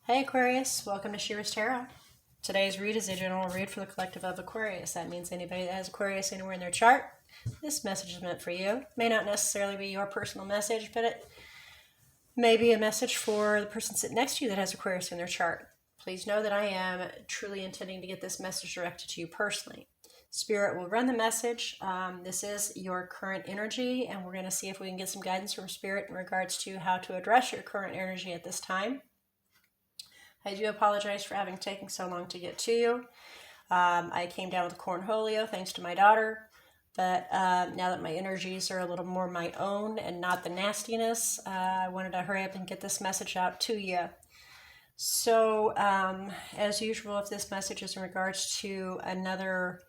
Hey Aquarius, welcome to She-ruhz Tarot. Today's read is a general read for the collective of Aquarius. That means anybody that has Aquarius anywhere in their chart, this message is meant for you. May not necessarily be your personal message, but it may be a message for the person sitting next to you that has Aquarius in their chart. Please know that I am truly intending to get this message directed to you personally. Spirit will run the message. This is your current energy, and we're going to see if we can get some guidance from Spirit in regards to how to address your current energy at this time. I do apologize for having taken so long to get to you. I came down with cornholio thanks to my daughter, but now that my energies are a little more my own and not the nastiness, I wanted to hurry up and get this message out to you. So, as usual, if this message is in regards to another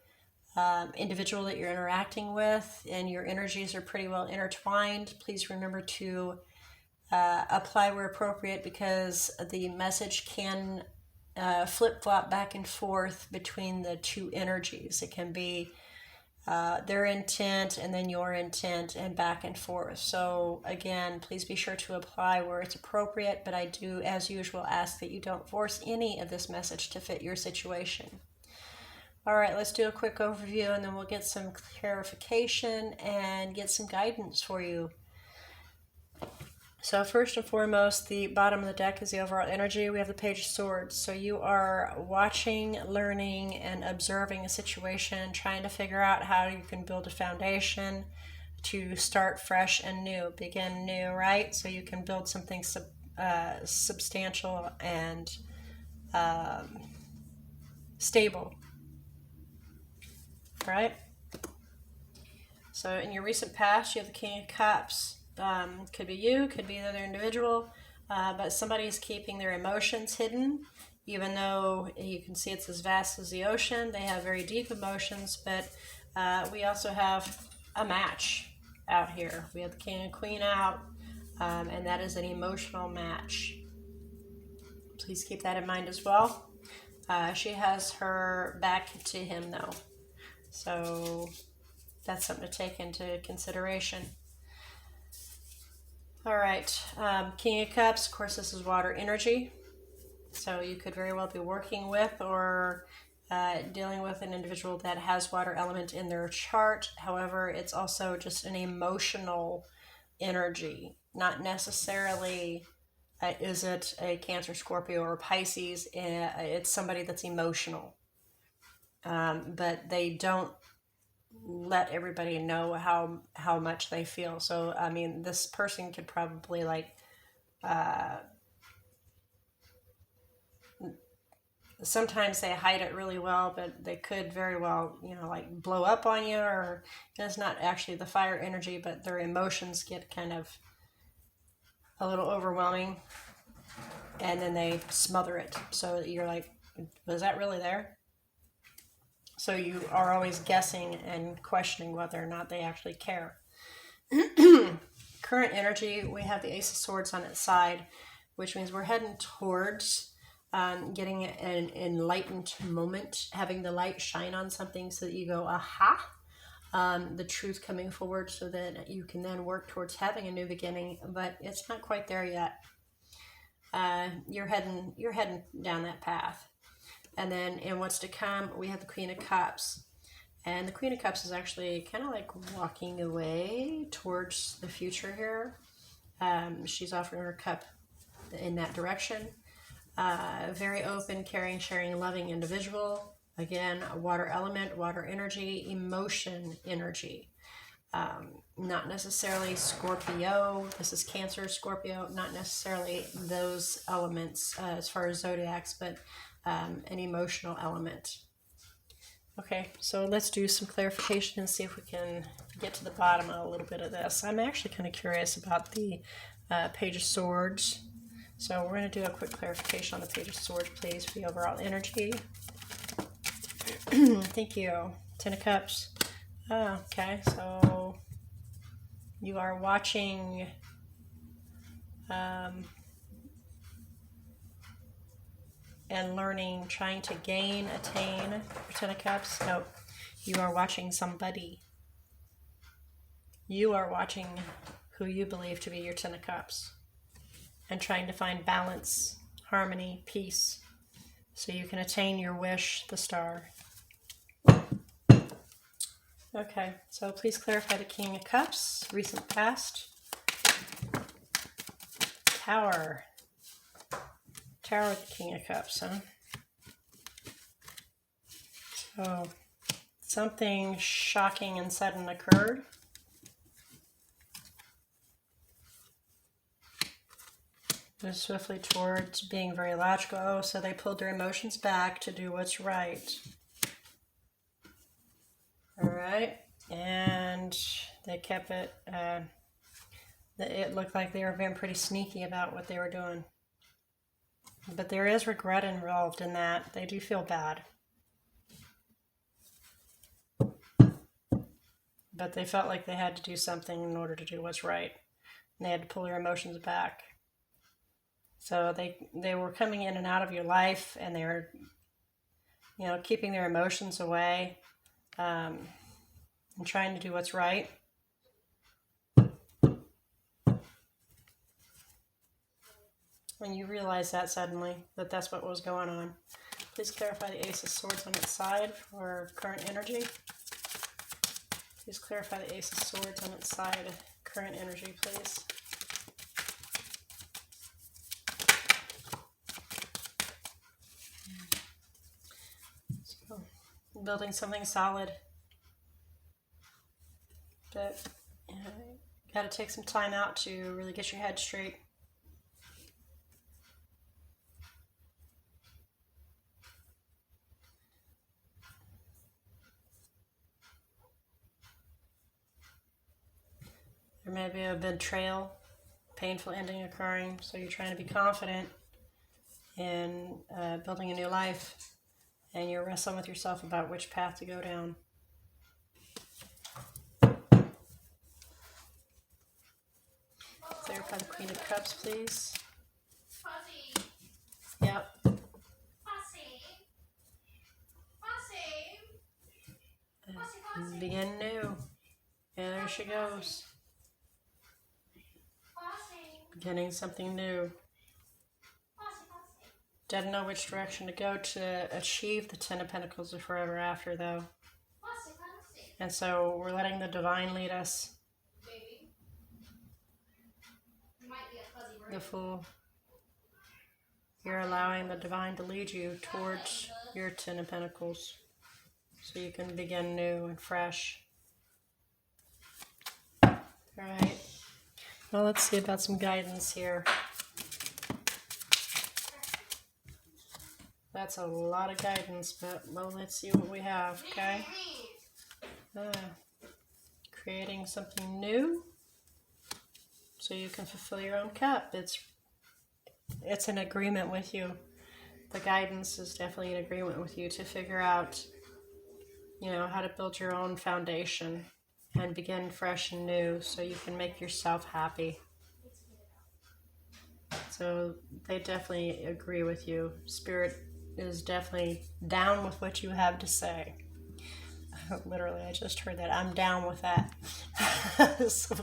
individual that you're interacting with and your energies are pretty well intertwined, please remember to apply where appropriate, because the message can flip-flop back and forth between the two energies. It can be their intent and then your intent and back and forth. So again, please be sure to apply where it's appropriate, but I do, as usual, ask that you don't force any of this message to fit your situation. All right, let's do a quick overview and then we'll get some clarification and get some guidance for you. So first and foremost, the bottom of the deck is the overall energy. We have the Page of Swords. So you are watching, learning, and observing a situation, trying to figure out how you can build a foundation to start fresh and new, begin new, right? So you can build something substantial and stable, right? So in your recent past, you have the King of Cups. Could be you, could be the other individual, but somebody's keeping their emotions hidden, even though you can see it's as vast as the ocean. They have very deep emotions, but we also have a match out here. We have the King and Queen out, and that is an emotional match. Please keep that in mind as well. She has her back to him though, so that's something to take into consideration. All right, King of Cups, of course, this is water energy. So you could very well be working with or dealing with an individual that has water element in their chart. However, it's also just an emotional energy, not necessarily is it a Cancer, Scorpio, or Pisces. It's somebody that's emotional, but they don't let everybody know how much they feel. So I mean, this person could probably sometimes they hide it really well, but they could very well, blow up on you, or it's not actually the fire energy, but their emotions get kind of a little overwhelming and then they smother it. So you're like, was that really there? So you are always guessing and questioning whether or not they actually care. Current energy, we have the Ace of Swords on its side, which means we're heading towards getting an enlightened moment, having the light shine on something so that you go, aha, the truth coming forward so that you can then work towards having a new beginning, but it's not quite there yet. You're heading down that path. And then in what's to come, we have the Queen of Cups. And the Queen of Cups is actually kind of like walking away towards the future here. She's offering her cup in that direction. Very open, caring, sharing, loving individual. Again, water element, water energy, emotion energy. Not necessarily Scorpio. This is Cancer, Scorpio. Not necessarily those elements as far as zodiacs, but an emotional element. Okay, so let's do some clarification and see if we can get to the bottom of a little bit of this. I'm actually kind of curious about the Page of Swords. So we're going to do a quick clarification on the Page of Swords, please, for the overall energy. Thank you. Ten of Cups. Okay, so you are watching and learning, trying to gain, attain, for Ten of Cups. No, you are watching somebody. You are watching who you believe to be your Ten of Cups and trying to find balance harmony, peace, so you can attain your wish, the star. Okay, so please clarify the King of Cups, recent past. Tower. Tower with the King of Cups, huh? So, something shocking and sudden occurred. Move swiftly towards being very logical. Oh, so they pulled their emotions back to do what's right. All right, and they kept it. It looked like they were being pretty sneaky about what they were doing. But there is regret involved in that. They do feel bad. But they felt like they had to do something in order to do what's right. And they had to pull their emotions back. So they were coming in and out of your life, and they were, keeping their emotions away, and trying to do what's right. And you realize that suddenly, that's what was going on. Please clarify the Ace of Swords on its side for current energy. Please clarify the Ace of Swords on its side, current energy, please. So, building something solid. But you got to take some time out to really get your head straight. There may be a betrayal, painful ending occurring, so you're trying to be confident in building a new life, and you're wrestling with yourself about which path to go down. Clarify the Queen of Cups, please. Yep. Begin new. Yeah, there she goes. Beginning something new. Doesn't know which direction to go to achieve the Ten of Pentacles of Forever After, though. And so we're letting the divine lead us. The Fool. You're allowing the divine to lead you towards your Ten of Pentacles, so you can begin new and fresh. All right. Well, let's see about some guidance here. That's a lot of guidance, but well, let's see what we have, okay? Creating something new so you can fulfill your own cup. It's an agreement with you. The guidance is definitely an agreement with you to figure out, how to build your own foundation and begin fresh and new so you can make yourself happy. So they definitely agree with you. Spirit is definitely down with what you have to say. Literally, I just heard that. I'm down with that. So,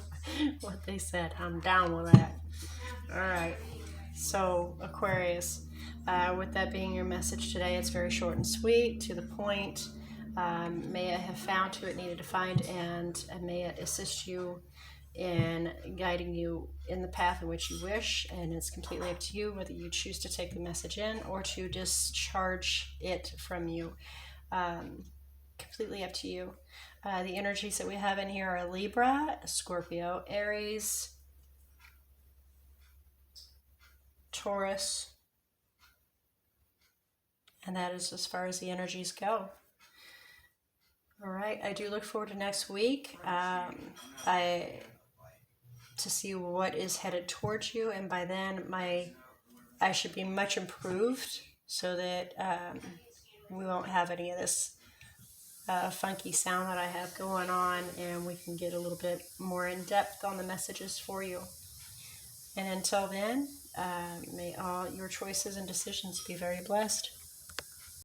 what they said, I'm down with that. All right. So, Aquarius, with that being your message today, it's very short and sweet, to the point. May it have found who it needed to find, and may it assist you in guiding you in the path in which you wish. And it's completely up to you whether you choose to take the message in or to discharge it from you. Completely up to you. The energies that we have in here are Libra, Scorpio, Aries, Taurus, and that is as far as the energies go. All right, I do look forward to next week. To see what is headed towards you, and by then I should be much improved, so that we won't have any of this funky sound that I have going on, and we can get a little bit more in depth on the messages for you. And until then, may all your choices and decisions be very blessed.